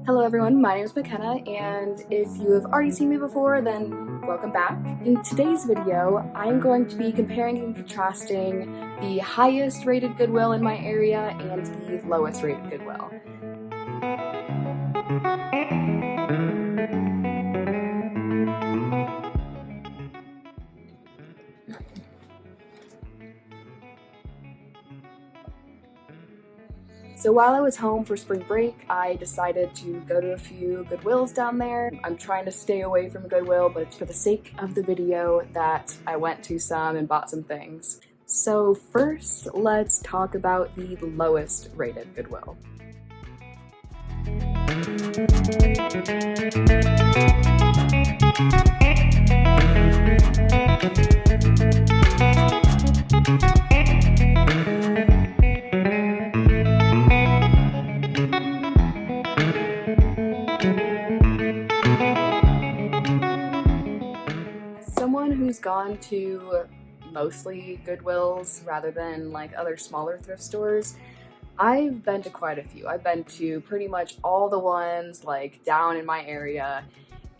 Hello everyone, my name is McKenna, and if you have already seen me before, then welcome back. In today's video, I'm going to be comparing and contrasting the highest rated Goodwill in my area and the lowest rated Goodwill. So while I was home for spring break, I decided to go to a few Goodwills down there. I'm trying to stay away from Goodwill, but it's for the sake of the video that I went to some and bought some things. So first, let's talk about the lowest rated Goodwill. Someone who's gone to mostly Goodwills rather than like other smaller thrift stores, I've been to quite a few. I've been to pretty much all the ones like down in my area,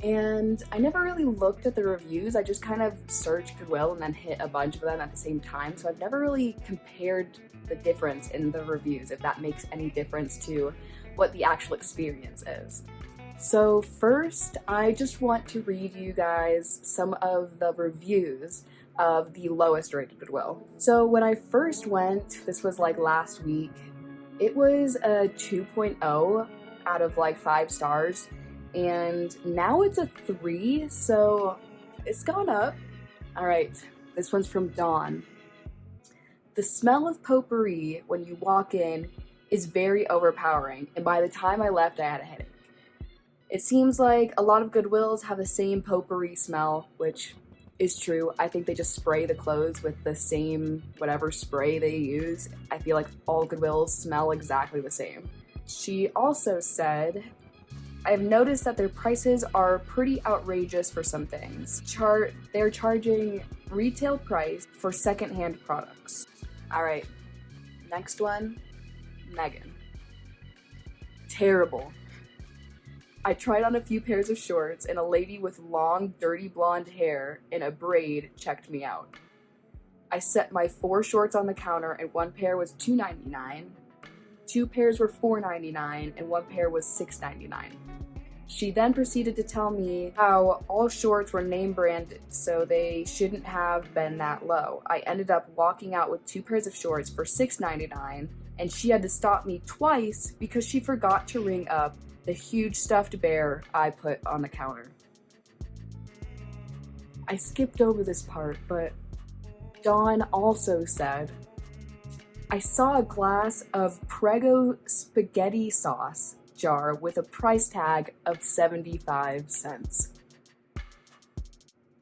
and I never really looked at the reviews. I just kind of searched Goodwill and then hit a bunch of them at the same time, so I've never really compared the difference in the reviews, if that makes any difference to what the actual experience is. So first, I just want to read you guys some of the reviews of the lowest rated Goodwill. So when I first went, this was like last week, it was a 2.0 out of like 5 stars, and now it's a 3, so it's gone up. All right, this one's from Dawn. The smell of potpourri when you walk in is very overpowering, and by the time I left, I had a headache. It seems like a lot of Goodwills have the same potpourri smell, which is true. I think they just spray the clothes with the same whatever spray they use. I feel like all Goodwills smell exactly the same. She also said, I've noticed that their prices are pretty outrageous for some things. They're charging retail price for secondhand products. All right, next one, Megan. Terrible. I tried on a few pairs of shorts, and a lady with long, dirty blonde hair in a braid checked me out. I set my 4 shorts on the counter, and one pair was $2.99, 2 pairs were $4.99, and 1 pair was $6.99. She then proceeded to tell me how all shorts were name branded, so they shouldn't have been that low. I ended up walking out with 2 pairs of shorts for $6.99, and she had to stop me twice because she forgot to ring up the huge stuffed bear I put on the counter. I skipped over this part, but Dawn also said, I saw a glass of Prego spaghetti sauce jar with a price tag of 75 cents.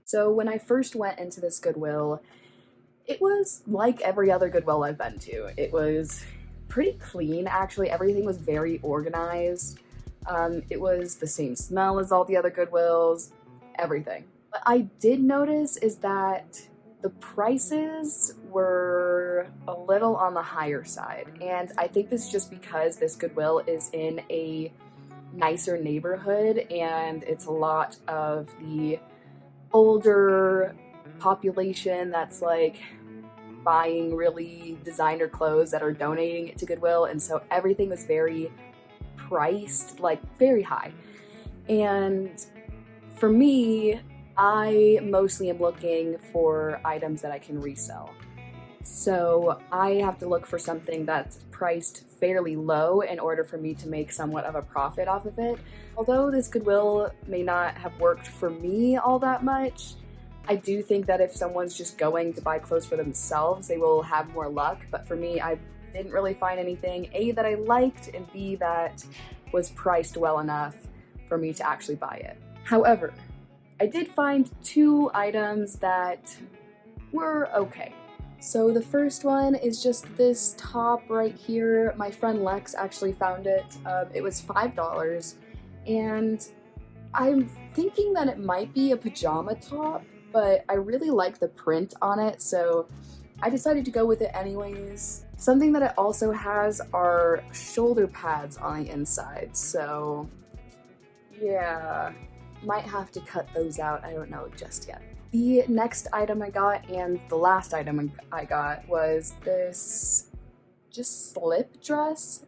So when I first went into this Goodwill, it was like every other Goodwill I've been to. It was pretty clean, actually. Everything was very organized. It was the same smell as all the other Goodwills, everything. What I did notice is that the prices were a little on the higher side, and I think this is just because this Goodwill is in a nicer neighborhood, and it's a lot of the older population that's like buying really designer clothes that are donating it to Goodwill, and so everything was very priced, like very high. And for me, I mostly am looking for items that I can resell. So I have to look for something that's priced fairly low in order for me to make somewhat of a profit off of it. Although this Goodwill may not have worked for me all that much, I do think that if someone's just going to buy clothes for themselves, they will have more luck. But for me, I didn't really find anything, A, that I liked, and B, that was priced well enough for me to actually buy it. However, I did find 2 items that were okay. So the first one is just this top right here. My friend Lex actually found it. It was $5, and I'm thinking that it might be a pajama top, but I really like the print on it, so I decided to go with it anyways. Something that it also has are shoulder pads on the inside, so Yeah, might have to cut those out. I don't know just yet. The next item I got, and the last item I got, was this just slip dress.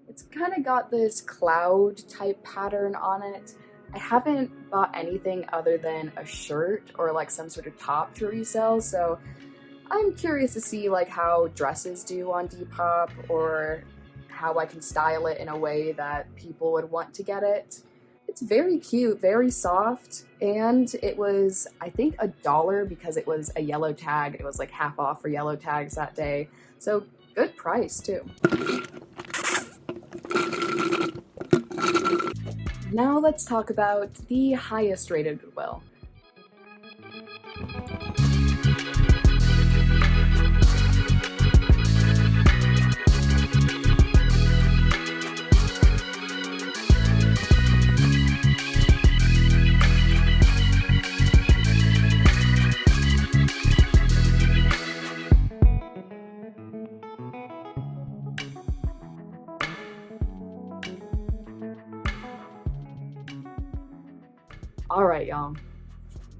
It's kind of got this cloud type pattern on it. I haven't bought anything other than a shirt or like some sort of top to resell, so I'm curious to see like how dresses do on Depop, or how I can style it in a way that people would want to get it. It's very cute, very soft, and it was, I think, $1 because it was a yellow tag. It was like half off for yellow tags that day, so good price too. Now let's talk about the highest rated Goodwill. Alright, y'all.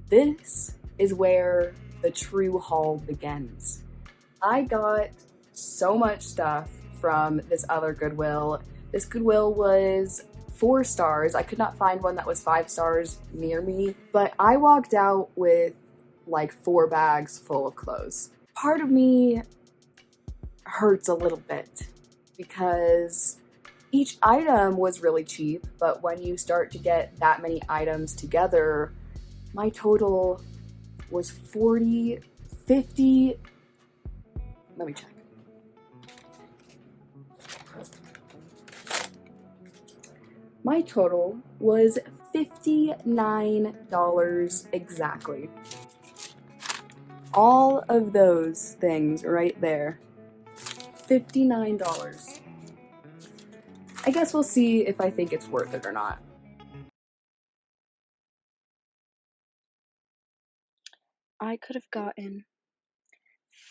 This is where the true haul begins. I got so much stuff from this other Goodwill. This Goodwill was 4 stars. I could not find one that was 5 stars near me, but I walked out with like 4 bags full of clothes. Part of me hurts a little bit because each item was really cheap, but when you start to get that many items together, my total was 40, 50, let me check. My total was $59 exactly. All of those things right there. $59. I guess we'll see if I think it's worth it or not. I could have gotten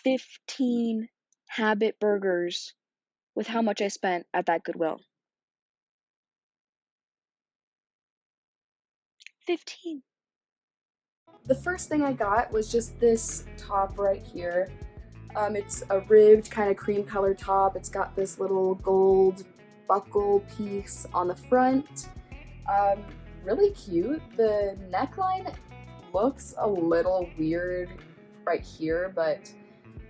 15 Habit burgers with how much I spent at that Goodwill. 15. The first thing I got was just this top right here. It's a ribbed kind of cream color top. It's got this little gold buckle piece on the front. Really cute. The neckline looks a little weird right here, but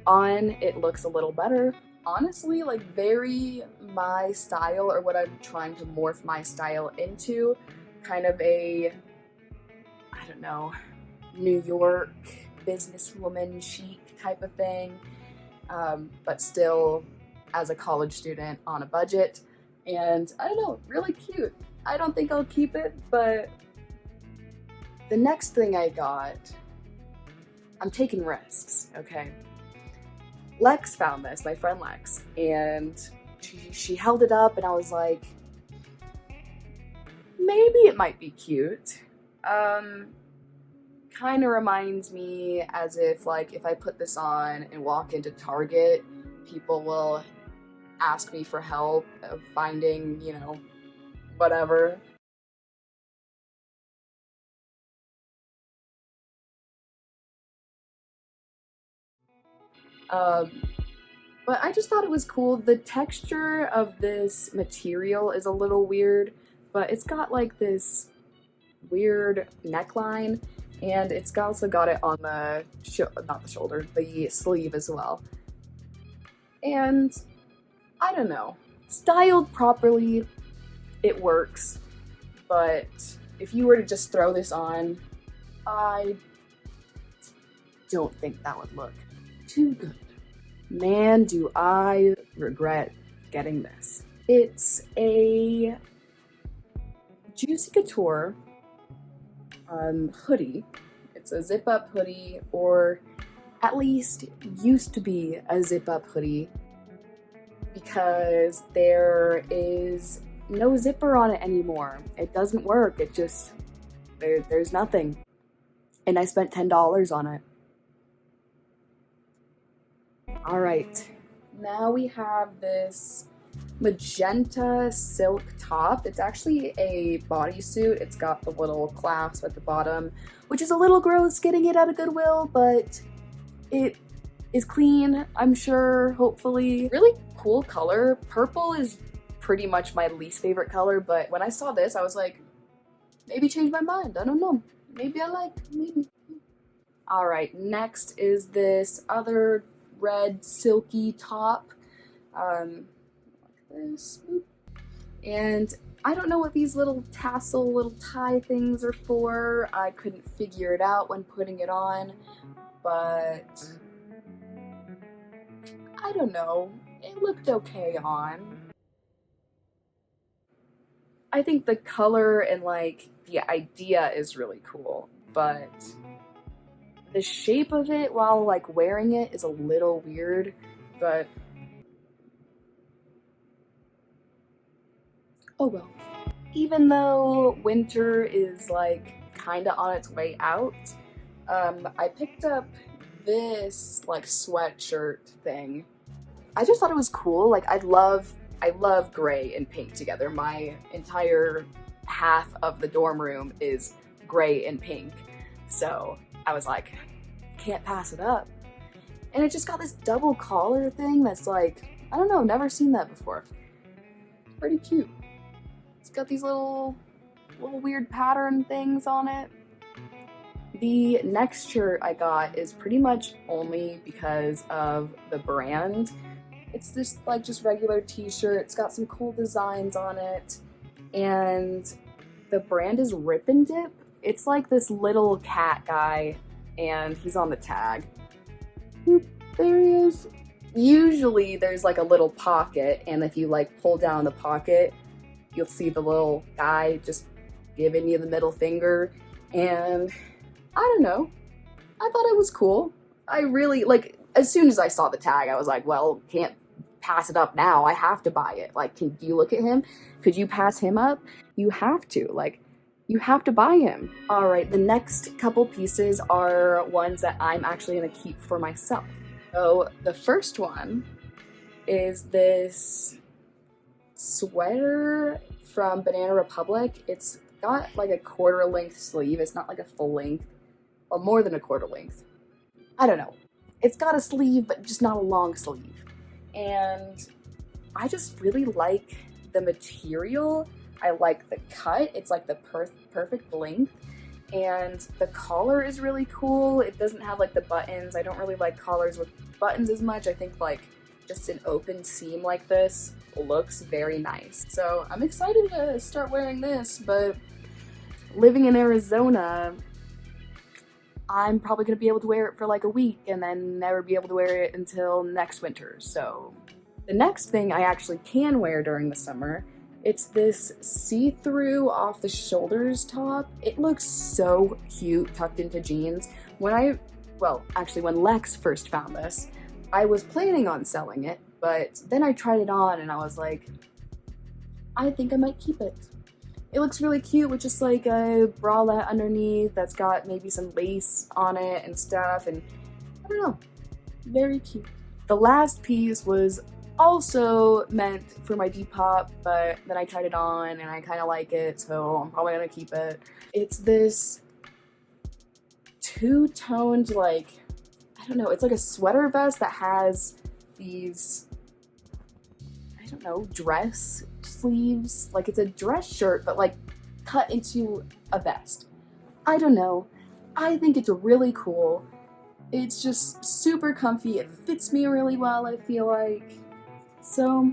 on it looks a little better. Honestly, like very my style, or what I'm trying to morph my style into. Kind of a, I don't know, New York businesswoman chic type of thing, but still as a college student on a budget. And I don't know, really cute. I don't think I'll keep it, but the next thing I got, I'm taking risks, okay? Lex found this, my friend Lex, and she held it up and I was like, maybe it might be cute. Kind of reminds me as if like if I put this on and walk into Target, people will ask me for help of finding, you know, whatever. But I just thought it was cool. The texture of this material is a little weird, but it's got like this weird neckline, and it's also got it on the, not the shoulder, the sleeve as well. And I don't know, styled properly, it works, but if you were to just throw this on, I don't think that would look too good. Man, do I regret getting this. It's a Juicy Couture hoodie. It's a zip-up hoodie, or at least used to be a zip-up hoodie, because there is no zipper on it anymore. It doesn't work. It just, there's nothing. And I spent $10 on it. Alright, now we have this magenta silk top. It's actually a bodysuit. It's got the little clasp at the bottom, which is a little gross getting it at a Goodwill, but it is clean, I'm sure, hopefully. Really cool color. Purple is pretty much my least favorite color, but when I saw this, I was like, maybe change my mind. I don't know. Maybe I like, maybe. All right, next is this other red silky top. Like this. And I don't know what these little tassel, little tie things are for. I couldn't figure it out when putting it on, but I don't know. It looked okay on. I think the color and like the idea is really cool, but the shape of it while like wearing it is a little weird, but oh well. Even though winter is like kinda on its way out, I picked up this like sweatshirt thing. I just thought it was cool. Like I love gray and pink together. My entire half of the dorm room is gray and pink. So I was like, can't pass it up. And it just got this double collar thing that's like, I don't know, never seen that before. Pretty cute. It's got these little weird pattern things on it. The next shirt I got is pretty much only because of the brand. It's just regular t-shirt. It's got some cool designs on it. And the brand is Rip and Dip. It's like this little cat guy, and he's on the tag. Oop, there he is. Usually there's like a little pocket, and if you like pull down the pocket, you'll see the little guy just giving you the middle finger. And I don't know. I thought it was cool. I really, like, as soon as I saw the tag, I was like, well, can't pass it up now. I have to buy it. Like, can you look at him? Could you pass him up? You have to. Like, you have to buy him. All right, the next couple pieces are ones that I'm actually gonna keep for myself. So the first one is this sweater from Banana Republic. It's got like a quarter length sleeve. It's not like a full length, or more than a quarter length. I don't know. It's got a sleeve, but just not a long sleeve. And I just really like the material. I like the cut. It's like the perfect length. And the collar is really cool. It doesn't have like the buttons. I don't really like collars with buttons as much. I think like just an open seam like this looks very nice. So I'm excited to start wearing this, but living in Arizona, I'm probably going to be able to wear it for like a week and then never be able to wear it until next winter. So the next thing I actually can wear during the summer, it's this see-through off the shoulders top. It looks so cute tucked into jeans. When Lex first found this, I was planning on selling it, but then I tried it on and I was like, I think I might keep it. It looks really cute with just like a bralette underneath that's got maybe some lace on it and stuff, and I don't know, very cute. The last piece was also meant for my Depop, but then I tried it on and I kind of like it, so I'm probably gonna keep it. It's this two-toned, like, I don't know, it's like a sweater vest that has these, I don't know, dress sleeves. Like it's a dress shirt, but like cut into a vest. I don't know. I think it's really cool. It's just super comfy. It fits me really well, I feel like. So,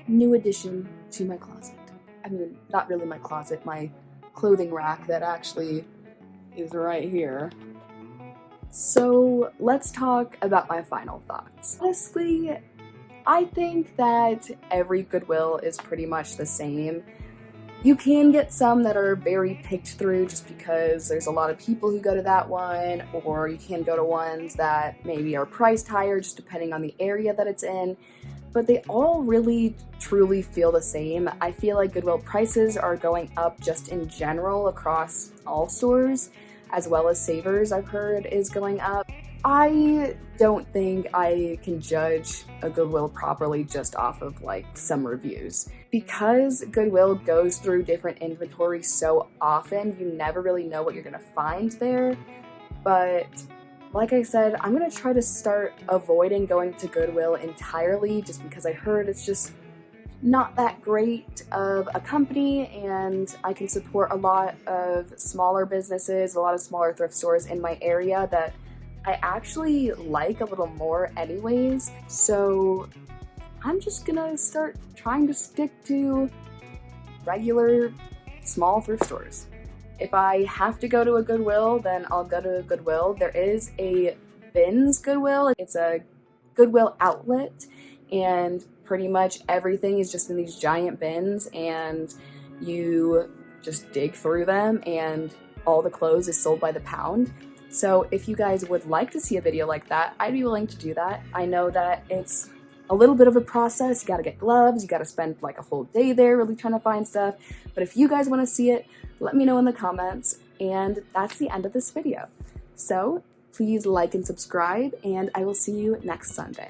new addition to my closet. I mean, not really my closet, my clothing rack that actually is right here. So, let's talk about my final thoughts. Honestly, I think that every Goodwill is pretty much the same. You can get some that are very picked through just because there's a lot of people who go to that one, or you can go to ones that maybe are priced higher just depending on the area that it's in. But they all really truly feel the same. I feel like Goodwill prices are going up just in general across all stores, as well as Savers, I've heard, is going up. I don't think I can judge a Goodwill properly just off of like some reviews. Because Goodwill goes through different inventory so often, you never really know what you're gonna find there. But like I said, I'm gonna try to start avoiding going to Goodwill entirely just because I heard it's just not that great of a company, and I can support a lot of smaller businesses, a lot of smaller thrift stores in my area that I actually like a little more anyways. So I'm just gonna start trying to stick to regular small thrift stores. If I have to go to a Goodwill, then I'll go to a Goodwill. There is a Bins Goodwill. It's a Goodwill outlet, and pretty much everything is just in these giant bins, and you just dig through them, and all the clothes is sold by the pound. So if you guys would like to see a video like that, I'd be willing to do that. I know that it's a little bit of a process. You gotta get gloves, you gotta spend like a whole day there really trying to find stuff. But if you guys wanna see it, let me know in the comments. And that's the end of this video. So please like and subscribe, and I will see you next Sunday.